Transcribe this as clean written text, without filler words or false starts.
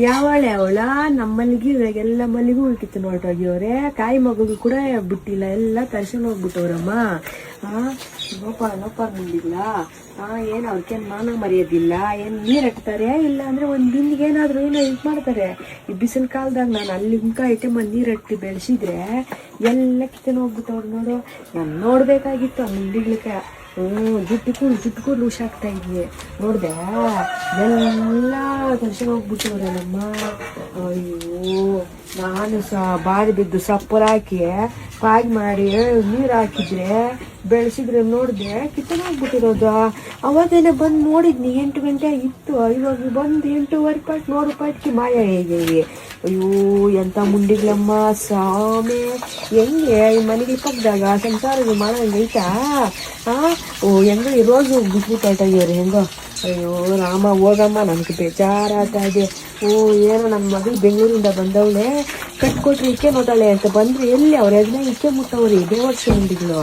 ಯಾವಳೆ ಅವಳ ನಮ್ಮ ಮಲ್ಲಿಗೆ ಇವಾಗೆಲ್ಲ ಮಲ್ಲಿಗೂ ಉಳ್ಕಿತ್ತು ನೋಡೋಗಿವ್ರೆ ಕಾಯಿ ಮಗುಗೂ ಕೂಡ ಬಿಟ್ಟಿಲ್ಲ ಎಲ್ಲ ಕರ್ಸ್ಕೊಂಡು ಹೋಗ್ಬಿಟ್ಟವ್ರಮ್ಮ. ಲೋಪ ಮುಂದಿಲ್ಲ ಏನು ಅವ್ರಿಗೇನು ಮಾನ ಮರೆಯೋದಿಲ್ಲ, ಏನು ನೀರು ಹಟ್ತಾರೆ ಇಲ್ಲ ಅಂದ್ರೆ ಒಂದು ಬಿಂದಿಗೆ ಏನಾದ್ರು ಏನೋ ಇದು ಮಾಡ್ತಾರೆ. ಈ ಬಿಸಿಲು ಕಾಲದಾಗ ನಾನು ಅಲ್ಲಿ ಐಟಮ್ ನೀರು ಹಟ್ಟಿ ಬೆಳೆಸಿದ್ರೆ ಎಲ್ಲ ಕಿತ್ತನ ಹೋಗ್ಬಿಟ್ಟವ್ರು ನೋಡು. ನಾನು ನೋಡ್ಬೇಕಾಗಿತ್ತು ಆ ಮುಂದಿಗ್ಲಿಕ್ಕೆ. ಜುಟ್ಟು ಕೂದಲು ಹುಷಾಗ್ತಾ ಇದ್ವಿ ನೋಡ್ದೆ ಎಲ್ಲ ಕರ್ಸ್ಕೊಂಡು ಹೋಗ್ಬಿಟ್ಟವ್ರೆ ನಮ್ಮ. ಅಯ್ಯೋ ನಾನು ಬಾರಿ ಬಿದ್ದು ಸಪ್ಪರ್ ಹಾಕಿ ಪಾಗಿ ಮಾಡಿ ನೀರು ಹಾಕಿದ್ರೆ ಬೆಳೆಸಿದ್ರೆ ನೋಡಿದೆ ಕಿತ್ತನ ಹೋಗ್ಬಿಟ್ಟಿರೋದು. ಅವಾಗೇನೆ ಬಂದು ನೋಡಿದ್ನಿ 8 ಗಂಟೆ ಇತ್ತು. ಇವಾಗ ಬಂದು 8:15 ನೋಡು ಮಾಯ ಹೇಗೆ. ಅಯ್ಯೋ ಎಂಥ ಮುಂಡಿಗ್ಲಮ್ಮ ಸಾಮೆ. ಹೆಂಗೆ ಈ ಮನೆಗೆ ಪಕ್ಕದಾಗ ಸಂಸಾರ ಮಾಡಂಗೈತಾ? ಹೆಂಗ ರೋಜು ಬಿಟ್ಬಿಟ್ಟಾಗಿವ್ರಿ ಹೆಂಗೋ. ಅಯ್ಯೋ ರಾಮ ಹೋಗಮ್ಮ, ನನಗೆ ಬೇಜಾರಾಗ್ತಾ ಇದೆ. ಏನೋ ನನ್ನ ಮಗಳು ಬೆಂಗಳೂರಿಂದ ಬಂದವಳೆ, ಕಟ್ಕೊಟ್ರೆ ಇಕ್ಕೆ ನೋಡಾಳೆ ಅಂತ ಬಂದ್ರೆ ಎಲ್ಲಿ ಅವ್ರ ಎದ್ನ ಇಕ್ಕೆ ಮುಟ್ಟವ್ರಿ ಬೇವರ್ಸಿ ಮುಂಡಿಗಳು.